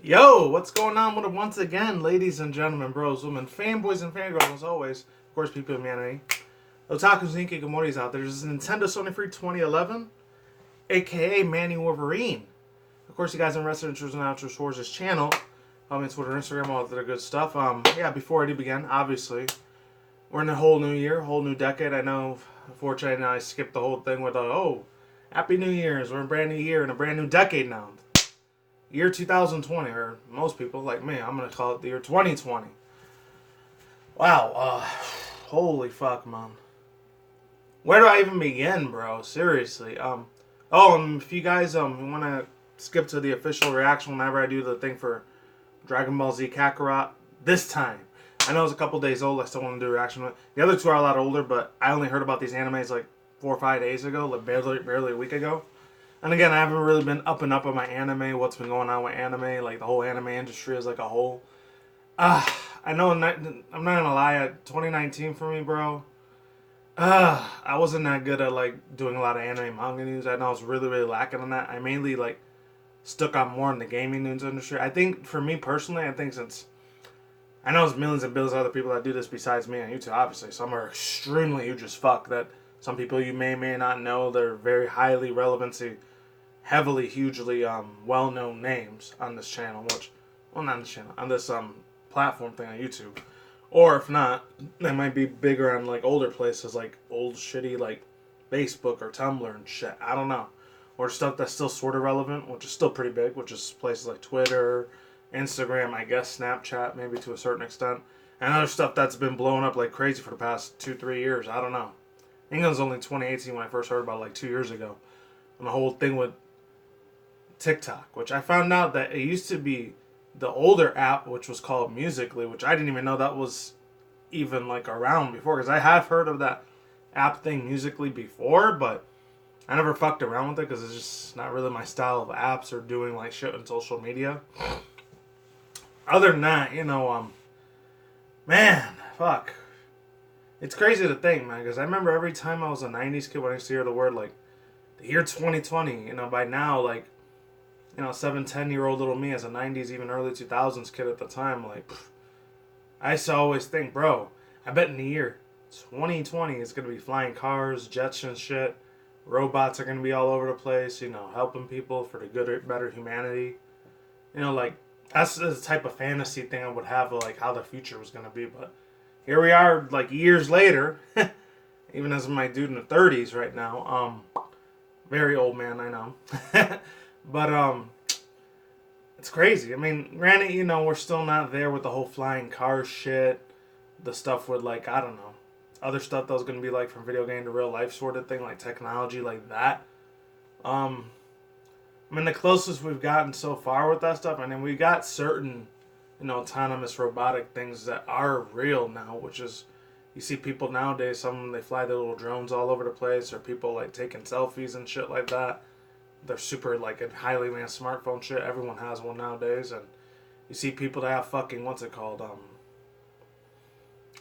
Yo, what's going on with it once again, ladies and gentlemen, bros, women, fanboys, and fangirls, as always. Of course, people of humanity. Otakus and Hikikomori's out there. This is Nintendo Sony Free 2011, aka Manny Wolverine. Of course, you guys on Wrestling Intros and Outros towards this channel. Follow me on Twitter, Instagram, all that good stuff. Before I do begin, obviously, we're in a whole new year, whole new decade. I know, unfortunately, I skipped the whole thing with, Happy New Year's. We're in a brand new year and a brand new decade now. Year 2020, or most people like me, I'm gonna call it the year 2020. Wow, holy fuck, man. Where do I even begin, bro? Seriously. If you guys want to skip to the official reaction whenever I do the thing for Dragonball Z Kakarot this time. I know it's a couple days old. I still want to do a reaction. The other two are a lot older, but I only heard about these animes like 4 or 5 days ago, like barely a week ago. And again, I haven't really been up and up on my anime, what's been going on with anime, like the whole anime industry as like a whole. I know I'm not gonna lie, 2019 for me, bro. I wasn't that good at like doing a lot of anime manga news. I know I was really lacking on that. I mainly like stuck on more in the gaming news industry. I think for me personally, I think since I know there's millions and billions of other people that do this besides me on YouTube, obviously. Some are extremely huge as fuck that some people you may not know. They're very highly relevant to heavily, hugely well-known names on this channel, not this channel, on this platform thing on YouTube. Or if not, they might be bigger on like older places like old shitty like Facebook or Tumblr and shit. I don't know. Or stuff that's still sort of relevant, which is still pretty big, which is places like Twitter, Instagram, I guess Snapchat maybe to a certain extent. And other stuff that's been blowing up like crazy for the past 2-3 years. I don't know. I think it was only 2018 when I first heard about it, like 2 years ago. And the whole thing with TikTok, which I found out that it used to be the older app, which was called Musical.ly, which I didn't even know that was even like around before, because I have heard of that app thing Musical.ly before, but I never fucked around with it because it's just not really my style of apps or doing like shit on social media. Other than that, man, fuck. It's crazy to think, man, because I remember every time I was a 90s kid when I used to hear the word like the year 2020, by now, like, 7-10-year-old little me as a 90s, even early 2000s kid at the time, like, I used to always think, bro, I bet in the year 2020 it's going to be flying cars, jets and shit, robots are going to be all over the place, helping people for the good or better humanity. Like, that's the type of fantasy thing I would have of, like, how the future was going to be, but here we are, like, years later, even as my dude in the 30s right now, very old man, I know. But, it's crazy. I mean, granted, we're still not there with the whole flying car shit. The stuff with, like, I don't know, other stuff that was going to be, like, from video game to real life sort of thing, like technology like that. I mean, the closest we've gotten so far with that stuff, and then we got certain, autonomous robotic things that are real now, which is, you see people nowadays, some of them, they fly their little drones all over the place, or people, like, taking selfies and shit like that. They're super, like, highly advanced smartphone shit. Everyone has one nowadays, and you see people that have fucking, what's it called,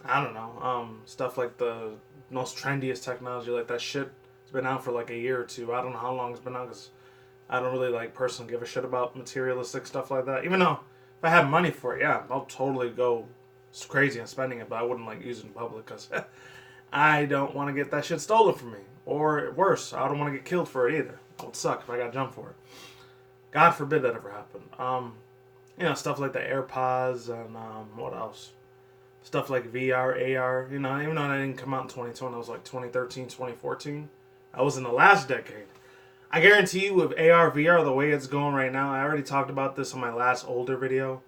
I don't know, stuff like the most trendiest technology, like that shit has been out for, like, a year or two. I don't know how long it's been out, because I don't really, like, personally give a shit about materialistic stuff like that. Even though, if I had money for it, yeah, I'll totally go crazy on spending it, but I wouldn't, like, use it in public, because I don't want to get that shit stolen from me. Or worse, I don't want to get killed for it either. It would suck if I got jumped for it. God forbid that ever happened. Stuff like the AirPods and what else? Stuff like VR, AR. Even though I didn't come out in 2020, it was like 2013, 2014. I was in the last decade. I guarantee you with AR, VR, the way it's going right now, I already talked about this on my last older video.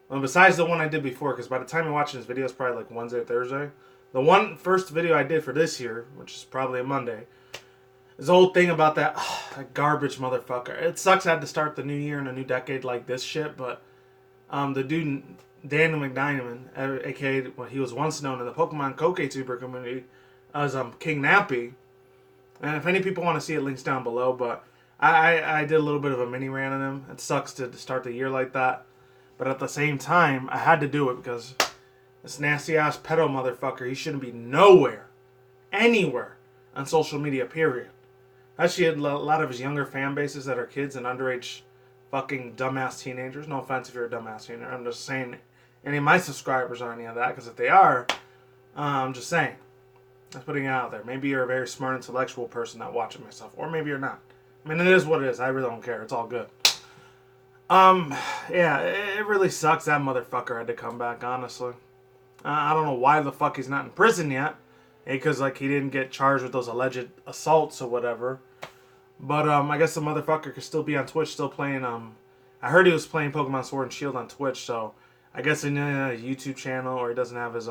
Besides the one I did before, because by the time you're watching this video, it's probably like Wednesday or Thursday. The first video I did for this year, which is probably a Monday, this whole thing about that garbage motherfucker. It sucks I had to start the new year and a new decade like this shit, but the dude, Daniel McDiamond, aka what he was once known in the Pokemon Koke-tuber community as King Nappy. And if any people want to see it, links down below, but I did a little bit of a mini rant on him. It sucks to start the year like that, but at the same time, I had to do it because this nasty-ass pedo motherfucker, he shouldn't be nowhere, anywhere on social media, period. Actually, a lot of his younger fan bases that are kids and underage fucking dumbass teenagers. No offense if you're a dumbass teenager. I'm just saying any of my subscribers are any of that, because if they are, I'm just saying. I'm putting it out there. Maybe you're a very smart, intellectual person that watches my stuff, or maybe you're not. I mean, it is what it is. I really don't care. It's all good. Yeah, it really sucks that motherfucker had to come back, honestly. I don't know why the fuck he's not in prison yet. Because, like, he didn't get charged with those alleged assaults or whatever. But, I guess the motherfucker could still be on Twitch, still playing, I heard he was playing Pokemon Sword and Shield on Twitch, so I guess he didn't have a YouTube channel, or he doesn't have his,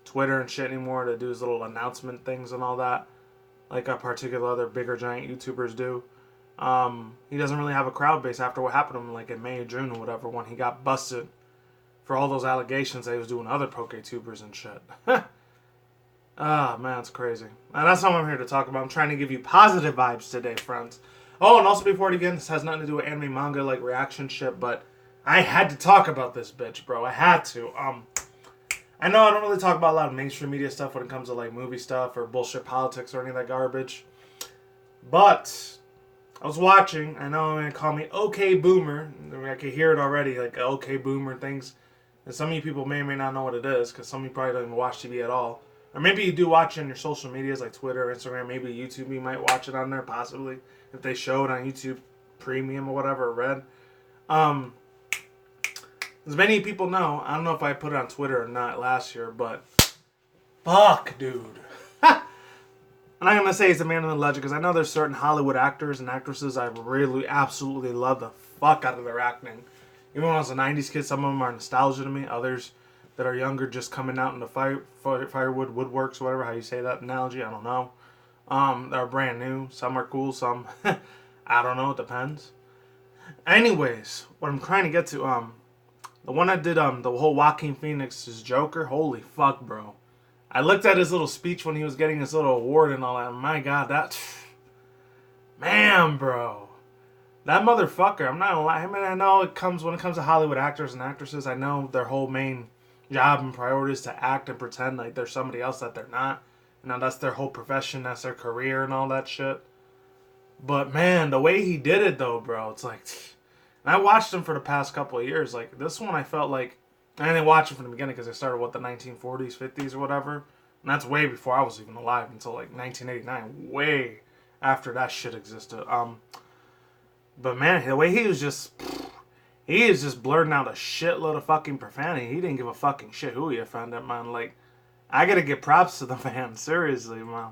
Twitter and shit anymore to do his little announcement things and all that, like a particular other bigger giant YouTubers do. He doesn't really have a crowd base after what happened to him, like in May or June or whatever, when he got busted for all those allegations that he was doing other PokeTubers and shit. Ah, man, it's crazy. And that's not what I'm here to talk about. I'm trying to give you positive vibes today, friends. Oh, and also before it again, this has nothing to do with anime manga, like reaction shit, but I had to talk about this bitch, bro. I had to. I know I don't really talk about a lot of mainstream media stuff when it comes to like movie stuff or bullshit politics or any of that garbage. But I was watching. I know I'm going to call me OK Boomer. I can hear it already, like OK Boomer things. And some of you people may or may not know what it is, because some of you probably don't even watch TV at all. Or maybe you do watch it on your social medias like Twitter, Instagram, maybe YouTube. You might watch it on there, possibly, if they show it on YouTube Premium or whatever, or Red. As many people know, I don't know if I put it on Twitter or not last year, but fuck, dude. I'm not going to say he's a man of the legend, because I know there's certain Hollywood actors and actresses I really, absolutely love the fuck out of their acting. Even when I was a 90s kid, some of them are nostalgia to me. Others that are younger, just coming out in the firewood, woodworks, whatever, how you say that analogy, I don't know. They're brand new. Some are cool, some, I don't know, it depends. Anyways, what I'm trying to get to, the one that did the whole Joaquin Phoenix's Joker, holy fuck, bro. I looked at his little speech when he was getting his little award and all that. My God, that... Man, bro. That motherfucker, I'm not gonna lie. I mean, I know it comes... When it comes to Hollywood actors and actresses, I know their whole main job and priority is to act and pretend like they're somebody else that they're not. You know, that's their whole profession. That's their career and all that shit. But, man, the way he did it, though, bro, it's like... And I watched him for the past couple of years. Like, this one I felt like... I didn't watch him from the beginning because I started, what, the 1940s, 50s or whatever? And that's way before I was even alive, until, like, 1989. Way after that shit existed. But, man, the way he was just... He is just blurting out a shitload of fucking profanity. He didn't give a fucking shit who he offended, man. Like, I gotta give props to the man. Seriously, man.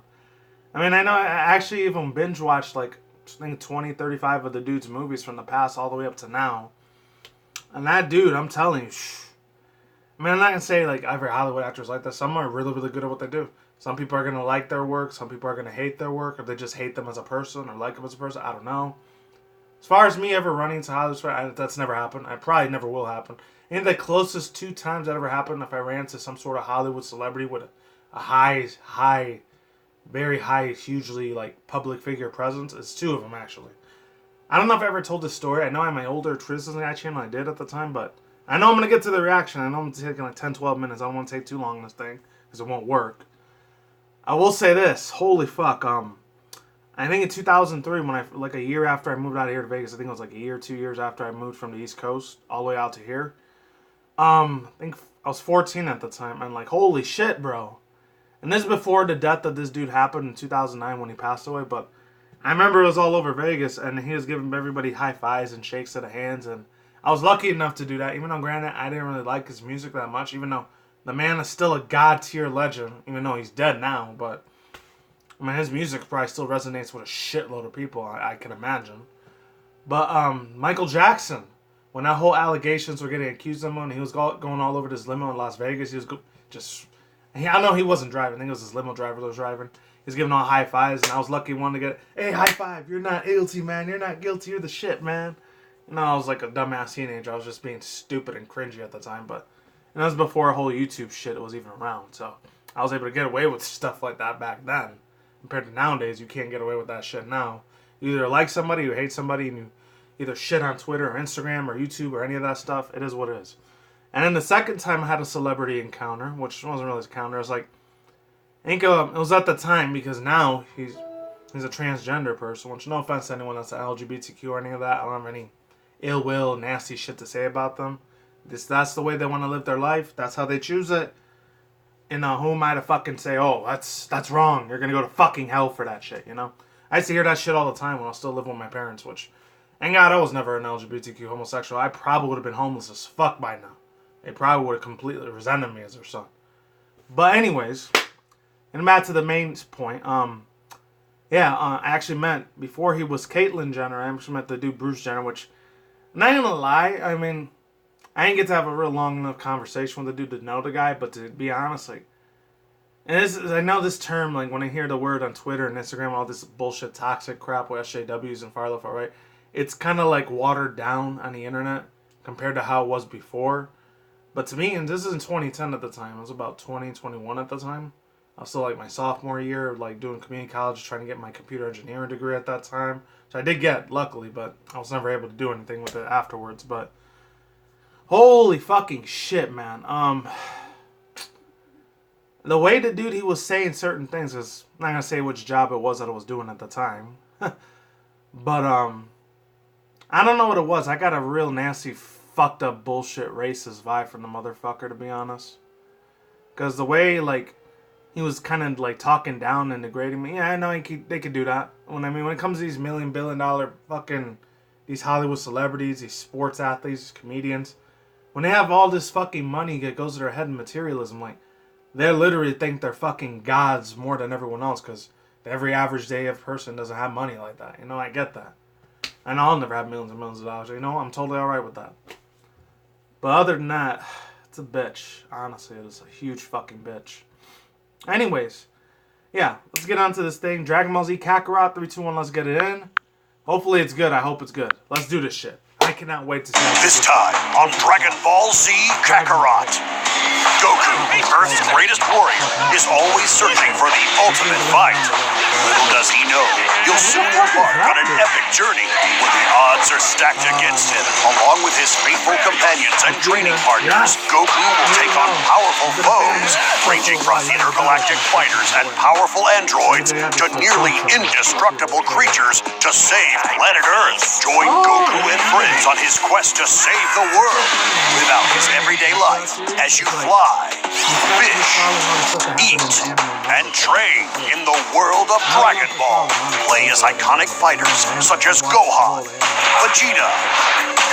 I mean, I know I actually even binge-watched, like, I think 20, 35 of the dude's movies from the past all the way up to now. And that dude, I'm telling you, I mean, I'm not going to say, like, every Hollywood actor's like that. Some are really, really good at what they do. Some people are going to like their work. Some people are going to hate their work. Or they just hate them as a person or like them as a person. I don't know. As far as me ever running to Hollywood, that's never happened. I probably never will happen. And the closest 2 times that ever happened, if I ran to some sort of Hollywood celebrity with a high, very high, hugely, like, public figure presence, it's 2 of them, actually. I don't know if I ever told this story. I know I had my older Criticism Guy channel. I did at the time, but I know I'm going to get to the reaction. I know I'm taking like 10, 12 minutes. I don't want to take too long on this thing because it won't work. I will say this. Holy fuck. I think in 2003, when like a year after I moved out of here to Vegas, I think it was like a year, 2 years after I moved from the East Coast all the way out to here. I think I was 14 at the time. And like, holy shit, bro. And this is before the death of this dude happened in 2009 when he passed away, but I remember it was all over Vegas, and he was giving everybody high fives and shakes of the hands, and I was lucky enough to do that, even though, granted, I didn't really like his music that much, even though the man is still a god-tier legend, even though he's dead now, but, I mean, his music probably still resonates with a shitload of people, I can imagine. But, Michael Jackson, when that whole allegations were getting accused of him, and he was going all over this limo in Las Vegas, he was just... I know he wasn't driving, I think it was his limo driver that was driving. He's giving all high fives, and I was lucky one to get, hey, high five, you're not guilty, man, you're not guilty, you're the shit, man. You know, I was like a dumbass teenager, I was just being stupid and cringy at the time, but that was before a whole YouTube shit was even around, so I was able to get away with stuff like that back then. Compared to nowadays, you can't get away with that shit now. You either like somebody or hate somebody, and you either shit on Twitter or Instagram or YouTube or any of that stuff, it is what it is. And then the second time I had a celebrity encounter, which wasn't really a encounter, I was like, I think it was at the time, because now he's a transgender person, which no offense to anyone that's LGBTQ or any of that. I don't have any ill will, nasty shit to say about them. That's the way they want to live their life. That's how they choose it. And who am I to fucking say, oh, that's wrong. You're gonna go to fucking hell for that shit, you know? I used to hear that shit all the time when I was still living with my parents, which, thank God I was never an LGBTQ homosexual. I probably would have been homeless as fuck by now. They probably would have completely resented me as their son. But anyways, and back to the main point, I actually met, before he was Caitlyn Jenner, I actually met the dude Bruce Jenner, which, I'm not gonna lie, I mean, I didn't get to have a real long enough conversation with the dude to know the guy, but to be honest, like, and I know this term, like, when I hear the word on Twitter and Instagram, all this bullshit toxic crap with SJWs and far left, far right, it's kind of like watered down on the internet compared to how it was before. But to me, and this is in 2010 at the time, I was about 20, 21 at the time. I was still like my sophomore year, like doing community college, trying to get my computer engineering degree at that time. So I did get, luckily, but I was never able to do anything with it afterwards. But holy fucking shit, man. The way the dude, he was saying certain things, is I'm not gonna say which job it was that I was doing at the time. But I don't know what it was. I got a real nasty, fucked up bullshit racist vibe from the motherfucker, to be honest. Because the way, like, he was kind of like talking down and degrading me. Yeah, I know they could do that. When it comes to these $1 billion fucking, these Hollywood celebrities, these sports athletes, these comedians, when they have all this fucking money that goes to their head in materialism, like, they literally think they're fucking gods more than everyone else, because every average day of person doesn't have money like that. You know, I get that. And I'll never have millions and millions of dollars. You know, I'm totally alright with that. But other than that, it's a bitch. Honestly, it is a huge fucking bitch. Anyways, yeah, let's get on to this thing. Dragonball Z Kakarot, 3, 2, 1, let's get it in. Hopefully it's good. I hope it's good. Let's do this shit. I cannot wait to see this time on Dragonball Z Kakarot. Goku, Earth's greatest warrior, is always searching for the ultimate fight. Little does he know, you'll soon embark on an epic journey where the odds are stacked against him. Along with his faithful companions and training partners, Goku will take on powerful foes, ranging from intergalactic fighters and powerful androids to nearly indestructible creatures to save planet Earth. Join Goku and friends on his quest to save the world. Live out his everyday life as you fly, fish, eat, and train in the world of Dragon Ball. Play as iconic fighters such as Gohan, Vegeta,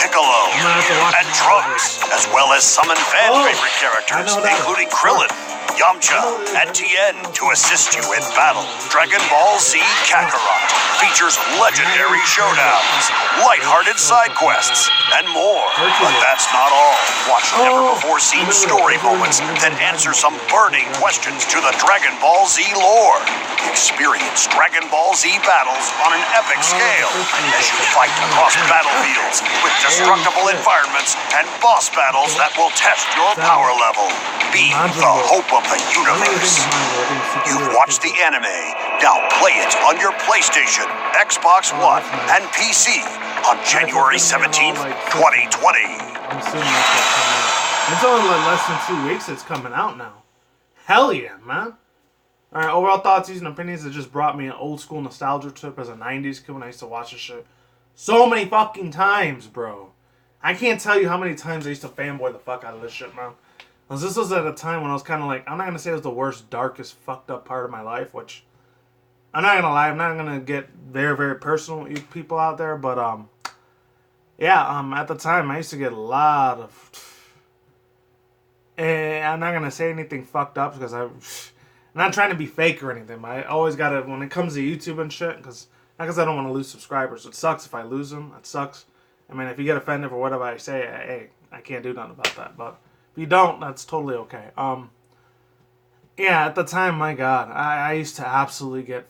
Piccolo, and Trunks, as well as summon fan-favorite characters, including Krillin, Yamcha, and Tien to assist you in battle. Dragon Ball Z Kakarot features legendary showdowns, lighthearted side quests, and more. But that's not all. Watch never-before-seen story moments that answer some burning questions to the Dragon Ball Z lore. Experience Dragon Ball Z battles on an epic scale as you fight across battlefields with destructible environments and boss battles that will test your power level. Be the hope of the universe. You've watched the anime. Now play it on your PlayStation, Xbox One, and PC on January 17th, 2020. I'm assuming it's only like less than 2 weeks it's coming out now. Hell yeah, man. Alright, overall thoughts, views, and opinions. It just brought me an old school nostalgia trip as a 90s kid when I used to watch this shit so many fucking times, bro. I can't tell you how many times I used to fanboy the fuck out of this shit, man. Because this was at a time when I was kind of like, I'm not going to say it was the worst, darkest, fucked up part of my life, which, I'm not going to lie, I'm not going to get very, very personal with you people out there, but, at the time, I used to get a lot of, I'm not going to say anything fucked up, because I'm not trying to be fake or anything, but I always got to, when it comes to YouTube and shit, not because I don't want to lose subscribers, it sucks if I lose them, it sucks. I mean, if you get offended for whatever I say, hey, I can't do nothing about that, but if you don't, that's totally okay. At the time, my God, I used to absolutely get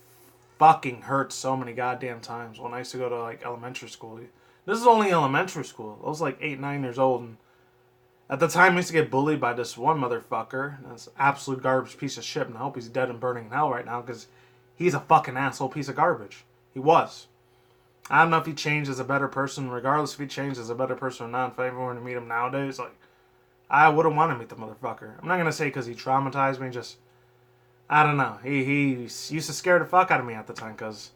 fucking hurt so many goddamn times when I used to go to, like, elementary school. This is only elementary school. I was, like, 8, 9 years old, and at the time, I used to get bullied by this one motherfucker. That's an absolute garbage piece of shit, and I hope he's dead and burning in hell right now, because he's a fucking asshole piece of garbage. He was. I don't know if he changed as a better person, regardless if he changed as a better person or not. If I ever were to meet him nowadays, like, I wouldn't want to meet the motherfucker. I'm not going to say because he traumatized me, just, I don't know. He used to scare the fuck out of me at the time, because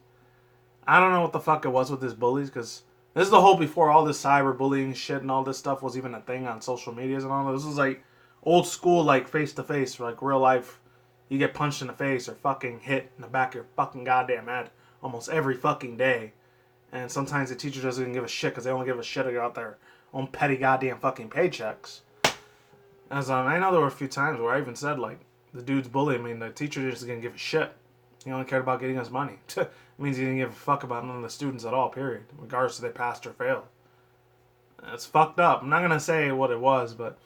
I don't know what the fuck it was with his bullies, because This is the whole before all this cyberbullying shit and all this stuff was even a thing on social medias and all that. This was like old school, like face to face, like real life. You get punched in the face or fucking hit in the back of your fucking goddamn head almost every fucking day. And sometimes the teacher doesn't even give a shit because they only give a shit about their own petty goddamn fucking paychecks. As I know there were a few times where I even said, like, the dude's bullying me and the teacher just didn't give a shit. He only cared about getting us money. It means he didn't give a fuck about none of the students at all, period. Regardless if they passed or failed. It's fucked up. I'm not going to say what it was, but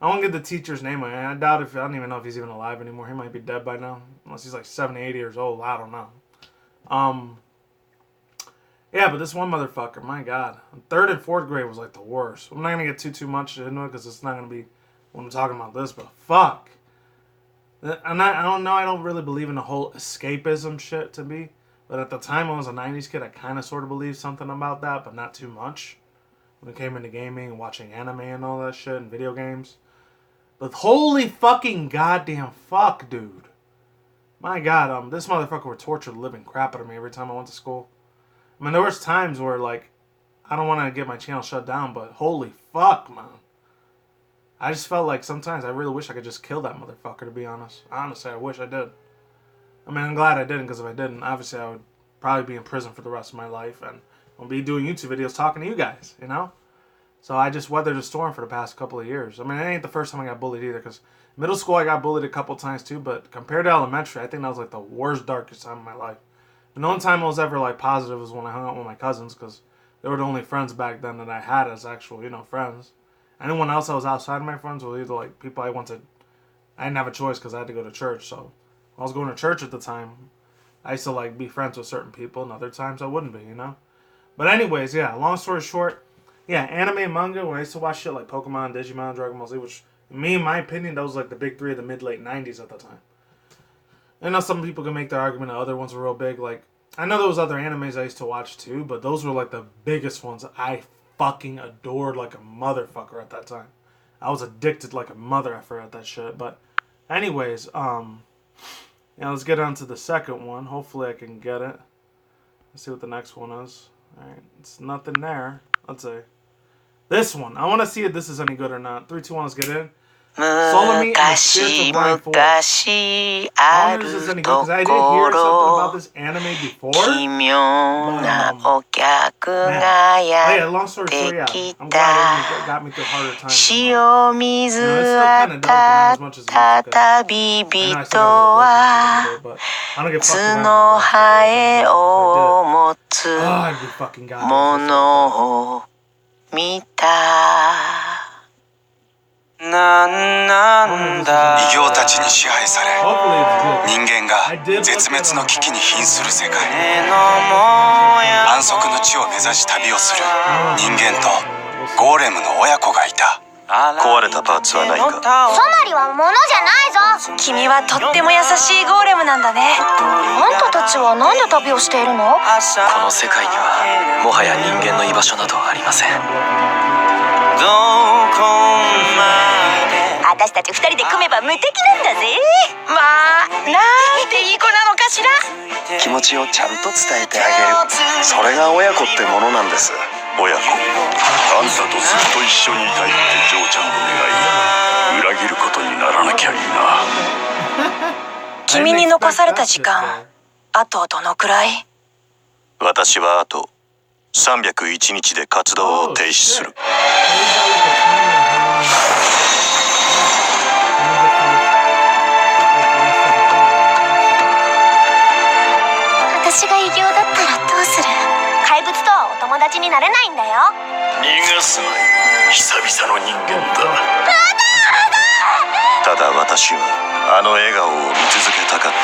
I won't get the teacher's name. I doubt if, I don't even know if he's even alive anymore. He might be dead by now. Unless he's like 70, 80 years old. I don't know. Yeah, but this one motherfucker, my God. 3rd and 4th grade was like the worst. I'm not going to get too much into it because it's not going to be when I'm talking about this, but fuck. I don't know. I don't really believe in the whole escapism shit to me. But at the time I was a 90s kid, I kind of sort of believed something about that, but not too much. When it came into gaming and watching anime and all that shit and video games. But holy fucking goddamn fuck, dude. My God, this motherfucker would torture the living crap out of me every time I went to school. I mean, there was times where, like, I don't want to get my channel shut down, but holy fuck, man. I just felt like sometimes I really wish I could just kill that motherfucker, to be honest. Honestly, I wish I did. I mean, I'm glad I didn't, because if I didn't, obviously I would probably be in prison for the rest of my life, and I'll be doing YouTube videos talking to you guys, you know? So I just weathered the storm for the past couple of years. I mean, it ain't the first time I got bullied either, because middle school I got bullied a couple times too, but compared to elementary, I think that was like the worst, darkest time of my life. The only time I was ever like positive was when I hung out with my cousins, because they were the only friends back then that I had as actual, you know, friends. Anyone else that was outside of my friends was either like people I wanted. I didn't have a choice because I had to go to church. So I was going to church at the time. I used to like be friends with certain people, and other times I wouldn't be, you know. But anyways, yeah. Long story short, yeah, anime and manga. When I used to watch shit like Pokemon, Digimon, Dragonball Z, which me, in my opinion, those was like the big three of the mid-late '90s at the time. I know some people can make the argument that other ones were real big. Like I know there was other animes I used to watch too, but those were like the biggest ones I fucking adored like a motherfucker at that time. I was addicted like a mother effer at that shit. But anyways, yeah, let's get on to the second one. Hopefully I can get it. Let's see what the next one is. Alright, it's nothing there. Let's see. This one. I want to see if this is any good or not. 3, 2, 1, let's get in. Solomon and the Spiritual Blind Forest. I wonder if this is any good because I did hear something about this anime before. Man. Oh yeah, long story short, yeah. I'm glad it got me through harder times. You know, it's still kind of dark, as much as it used to. I know I said I would work it today, but I don't give a fuck about it. Oh, I'd be fucking goddamn. なんだ異形たちに支配され人間が絶滅の危機に瀕する世界安息の地を目指し旅をする人間とゴーレムの親子がいた壊れたパーツはないかソマリは物じゃないぞ君はとっても優しいゴーレムなんだねあんたたちはなんで旅をしているのこの世界にはもはや人間の居場所などありません私たち2人で組めば無敵なんだぜまあなんていい子なのかしら気持ちをちゃんと伝えてあげるそれが親子ってものなんです親子あんたとずっと一緒にいたいってジョーちゃんの願い裏切ることにならなきゃいいな君に残された時間あとどのくらい私はあと301日で活動を停止する私が異形だったらどうする怪物とはお友達になれないんだよ逃がすなよ久々の人間だただ私はあの笑顔を見続けたかった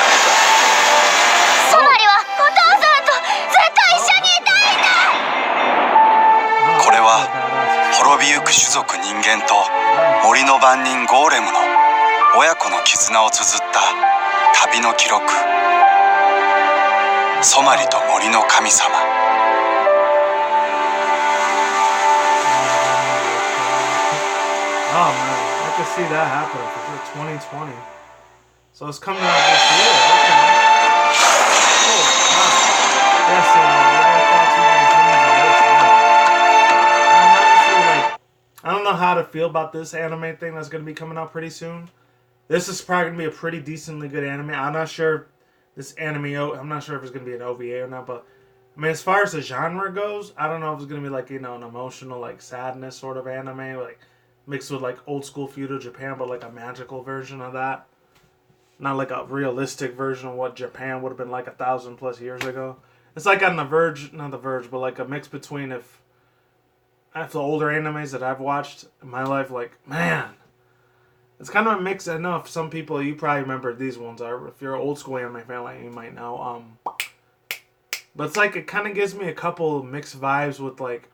ソマリはお父さんとずっと一緒にいたいんだこれは滅びゆく種族人間と森の番人ゴーレムの親子の絆を綴った旅の記録ソマリと森の神様 Oh man, I could see that happening for 2020. So it's coming out this year. Okay. Cool. Wow. Yes, what are your thoughts and opinions on this? know how to feel about this anime thing that's going to be coming out pretty soon. This is probably going to be a pretty decently good anime. I'm not sure this anime, I'm not sure if it's going to be an OVA or not, but I mean, as far as the genre goes, I don't know if it's going to be like, you know, an emotional, like sadness sort of anime, like mixed with like old school feudal Japan, but like a magical version of that. Not like a realistic version of what Japan would have been like 1,000+ years ago. It's like on the verge, not the verge, but like a mix between if the older animes that I've watched in my life, like, man, it's kind of a mix. I know if some people, you probably remember these ones, are if you're an old school anime fan, like, you might know. But it's like, it kind of gives me a couple mixed vibes with like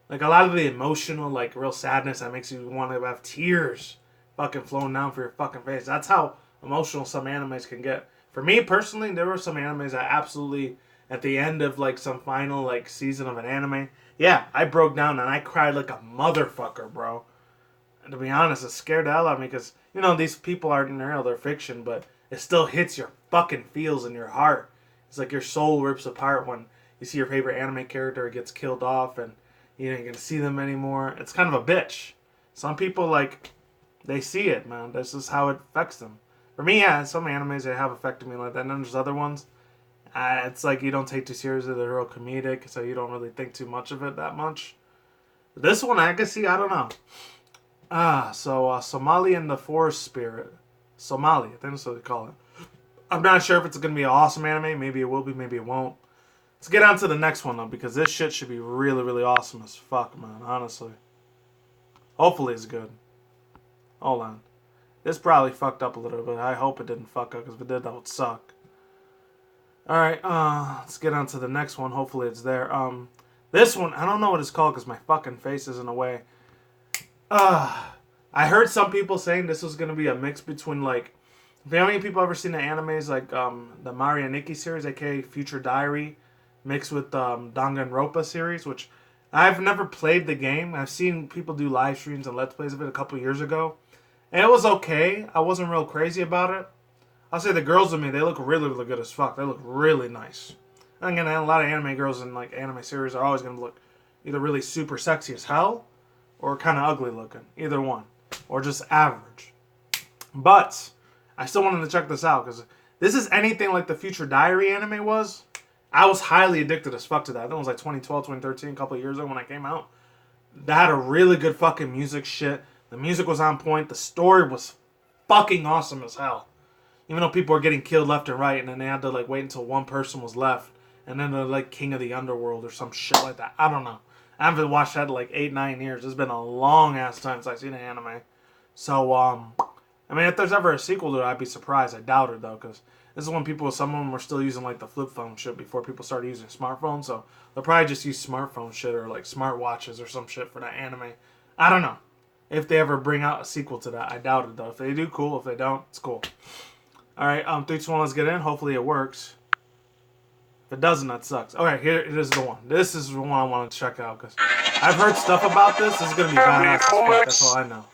a lot of the emotional, like real sadness that makes you want to have tears fucking flowing down for your fucking face. That's how emotional some animes can get. For me personally, there were some animes that absolutely, at the end of like some final like season of an anime, yeah, I broke down and I cried like a motherfucker, bro. And to be honest, it scared the hell out of me because, you know, these people aren't real, they're fiction, but it still hits your fucking feels in your heart. It's like your soul rips apart when you see your favorite anime character gets killed off and you ain't gonna see them anymore. It's kind of a bitch. Some people, like, they see it, man. This is how it affects them. For me, yeah, some animes, they have affected me like that. And then there's other ones, it's like you don't take too seriously. They're real comedic, so you don't really think too much of it that much. This one, I can see, I don't know. Somali and the Forest Spirit. Somali, I think that's what they call it. I'm not sure if it's going to be an awesome anime. Maybe it will be, maybe it won't. Let's get on to the next one, though, because this shit should be really, really awesome as fuck, man, honestly. Hopefully it's good. Hold on. This probably fucked up a little bit. I hope it didn't fuck up, because if it did, that would suck. Alright, let's get on to the next one. Hopefully it's there. This one, I don't know what it's called, because my fucking face is in the way. I heard some people saying this was going to be a mix between, like, if how many people ever seen the animes, like, the Marianiki series, aka Future Diary, mixed with Danganronpa series, which I've never played the game. I've seen people do live streams and Let's Plays of it a couple years ago. And it was okay. I wasn't real crazy about it. I'll say the girls with me, they look really, really good as fuck. They look really nice. And again, a lot of anime girls in like anime series are always going to look either really super sexy as hell or kind of ugly looking. Either one. Or just average. But I still wanted to check this out because this is anything like the Future Diary anime was. I was highly addicted as fuck to that. I think it was like 2012, 2013, a couple of years ago when I came out. That had a really good fucking music shit. The music was on point. The story was fucking awesome as hell. Even though people were getting killed left and right, and then they had to like wait until one person was left, and then they're like king of the underworld or some shit like that. I don't know. I haven't watched that in like 8-9 years. It's been a long ass time since I've seen an anime. So I mean, if there's ever a sequel to it, I'd be surprised. I doubt it though, because this is when some of them were still using like the flip phone shit before people started using smartphones. So they'll probably just use smartphone shit or like smartwatches or some shit for that anime. I don't know. If they ever bring out a sequel to that, I doubt it though. If they do, cool. If they don't, it's cool. Alright, 3, 2, 1, let's get in. Hopefully it works. If it doesn't, that sucks. Alright, here it is the one. This is the one I want to check out because I've heard stuff about this. This is going to be badass as fuck. That's all I know.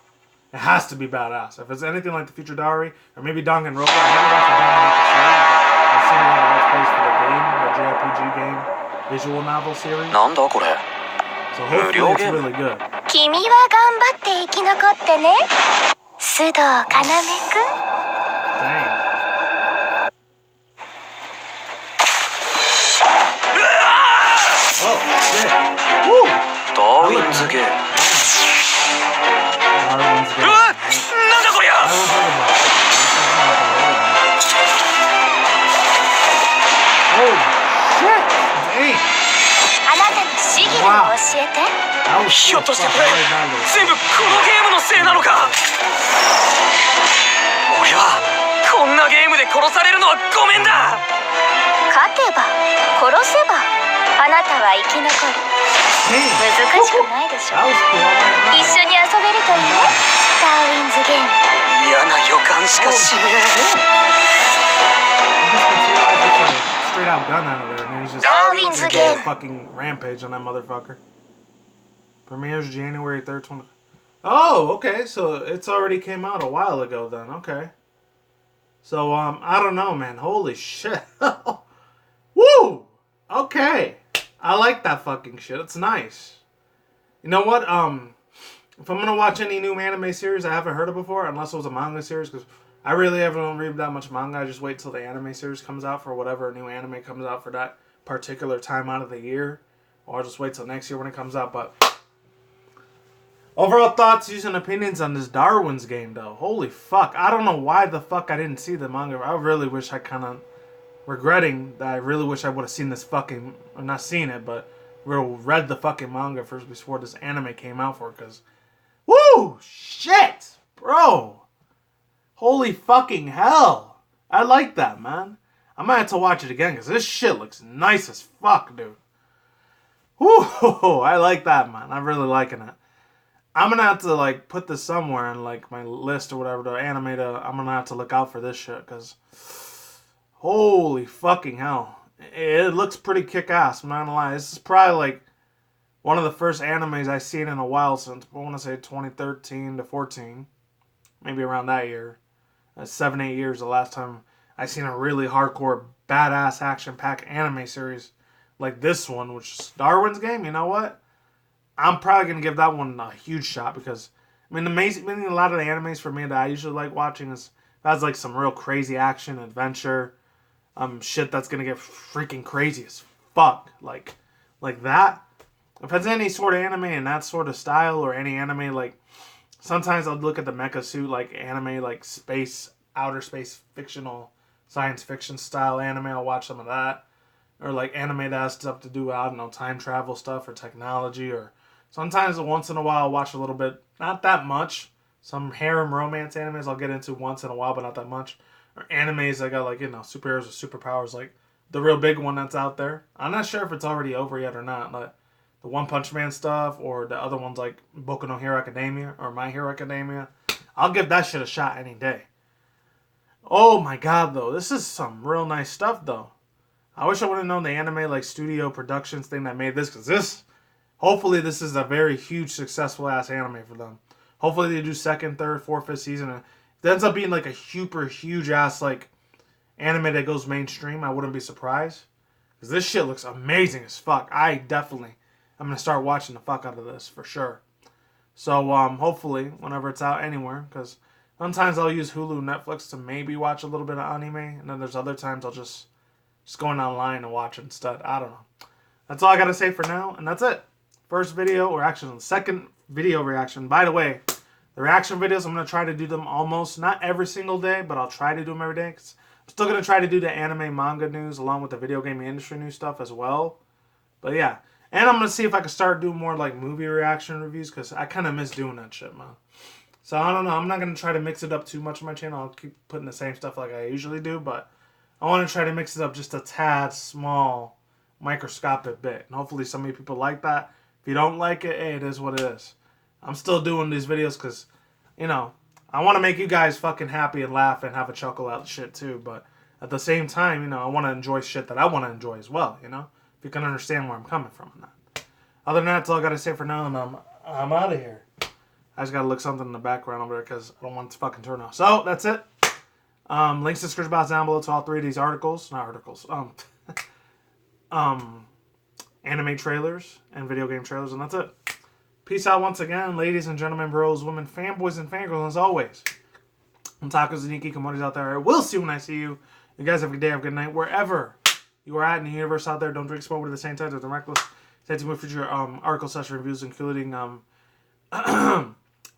It has to be badass. If it's anything like the Future Diary or maybe Danganronpa, I never watched the Danganronpa series, but I've seen a lot of Let's Plays for the game, the JRPG game, visual novel series. So hopefully it's really good. 君は頑張って生き残ってね。須藤要くん。Dang. Oh, shit. Woo! Darwin's game. Darwin's game. なんだこりゃ Oh, shit! Dang. あなたのシギルを教えて。ひょっとしてこれ全部このゲームのせいなのか俺はこんなゲームで殺されるのはごめんだ勝てば殺せばあなたは生き残る難しくないでしょ一緒に遊べるといいねダーウィンズゲーム嫌な予感しかしねえ Straight out gun out of there, and he's just Darwin's game. Fucking rampage on that motherfucker. Premieres January 3rd, 20. Oh, okay. So it's already came out a while ago then. Okay. So I don't know, man. Holy shit. Woo! Okay. I like that fucking shit. It's nice. You know what? if I'm gonna watch any new anime series I haven't heard of before, unless it was a manga series, because I really don't read that much manga. I just wait till the anime series comes out for whatever new anime comes out for that particular time out of the year, or I'll just wait till next year when it comes out. But overall thoughts, views, and opinions on this Darwin's game, though. Holy fuck! I don't know why the fuck I didn't see the manga. I really wish I kind of regretting that. I really wish I would have seen this fucking, or not seen it, but read the fucking manga first before this anime came out for it, because woo! Shit! Bro! Holy fucking hell! I like that, man. I might have to watch it again, because this shit looks nice as fuck, dude. Woo! I like that, man. I'm really liking it. I'm gonna have to, like, put this somewhere in, like, my list or whatever, the anime I'm gonna have to look out for this shit, because holy fucking hell. It looks pretty kick-ass, I'm not gonna lie. This is probably, like, one of the first animes I've seen in a while since, I want to say 2013 to 14. Maybe around that year. 7-8 years the last time I seen a really hardcore, badass, action-packed anime series like this one, which is Darwin's game. You know what? I'm probably going to give that one a huge shot, because, I mean, a lot of the animes for me that I usually like watching has like some real crazy action, adventure, shit that's going to get freaking crazy as fuck. Like that. If it's any sort of anime in that sort of style, or any anime, like, sometimes I'll look at the mecha suit, like, anime, like, space, outer space, fictional, science fiction style anime. I'll watch some of that. Or, like, anime that has stuff to do, I don't know, time travel stuff or technology. Or sometimes, once in a while, I'll watch a little bit, not that much. Some harem romance animes I'll get into once in a while, but not that much. Or animes that got, like, you know, superheroes with superpowers, like the real big one that's out there. I'm not sure if it's already over yet or not, but the One Punch Man stuff, or the other ones like Boku no Hero Academia or My Hero Academia. I'll give that shit a shot any day. Oh my god, though. This is some real nice stuff, though. I wish I would have known the anime, like, studio productions thing that made this, because hopefully this is a very huge, successful ass anime for them. Hopefully they do second, third, fourth, fifth season, and if it ends up being like a super huge ass, like, anime that goes mainstream, I wouldn't be surprised. Because this shit looks amazing as fuck. I'm going to start watching the fuck out of this, for sure. So, hopefully, whenever it's out anywhere, because sometimes I'll use Hulu, Netflix to maybe watch a little bit of anime, and then there's other times I'll just going online and watch it instead. I don't know. That's all I got to say for now, and that's it. First video, or actually the second video reaction. By the way, the reaction videos, I'm going to try to do them almost, not every single day, but I'll try to do them every day, because I'm still going to try to do the anime manga news along with the video gaming industry news stuff as well. But yeah. And I'm going to see if I can start doing more, like, movie reaction reviews, because I kind of miss doing that shit, man. So, I don't know. I'm not going to try to mix it up too much on my channel. I'll keep putting the same stuff like I usually do, but I want to try to mix it up just a tad small, microscopic bit. And hopefully some of you people like that. If you don't like it, hey, it is what it is. I'm still doing these videos because, you know, I want to make you guys fucking happy and laugh and have a chuckle out of shit too. But at the same time, you know, I want to enjoy shit that I want to enjoy as well, you know? If you can understand where I'm coming from on that. Other than that, that's all I got to say for now, and I'm out of here. I just got to look something in the background over there because I don't want it to fucking turn off. So, that's it. Links to the description box down below to all three of these articles. Not articles. Anime trailers and video game trailers, and that's it. Peace out once again, ladies and gentlemen, bros, women, fanboys, and fangirls, as always. And tacos and hikikomori's out there. I will see you when I see you. You guys have a good day, have a good night, wherever you are at in the universe out there. Don't drink smoke at the same time. Don't reckless. Stay tuned for future article session reviews, including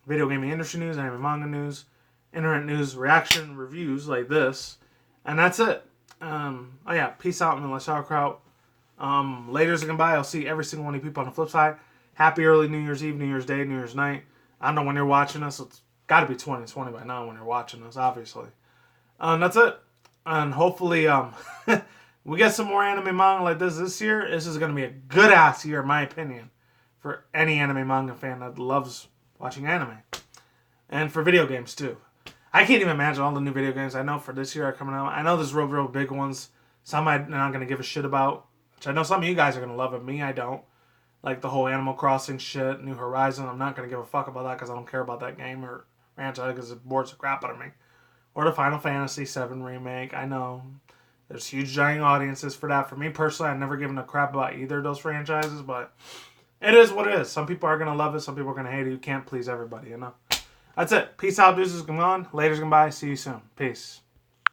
video gaming industry news, anime manga news, internet news, reaction reviews like this. And that's it. Oh yeah, peace out, man. Let's sauerkraut. Later's goodbye. I'll see every single one of you people on the flip side. Happy early New Year's Eve, New Year's Day, New Year's night. I don't know when you're watching us. It's got to be 2020 by now when you're watching us, obviously. That's it. And hopefully we get some more anime manga like this year. This is going to be a good-ass year, in my opinion, for any anime manga fan that loves watching anime. And for video games, too. I can't even imagine all the new video games I know for this year are coming out. I know there's real big ones. Some I'm not going to give a shit about. Which I know some of you guys are going to love it. Me, I don't. Like the whole Animal Crossing shit, New Horizon. I'm not going to give a fuck about that because I don't care about that game or franchise because it bores the crap out of me. Or the Final Fantasy VII Remake. I know. There's huge giant audiences for that. For me personally, I've never given a crap about either of those franchises. But It is what it is. Some people are going to love it. Some people are going to hate it. You can't please everybody, you know? That's it. Peace out, deuces. Come on. Later's goodbye. See you soon. Peace.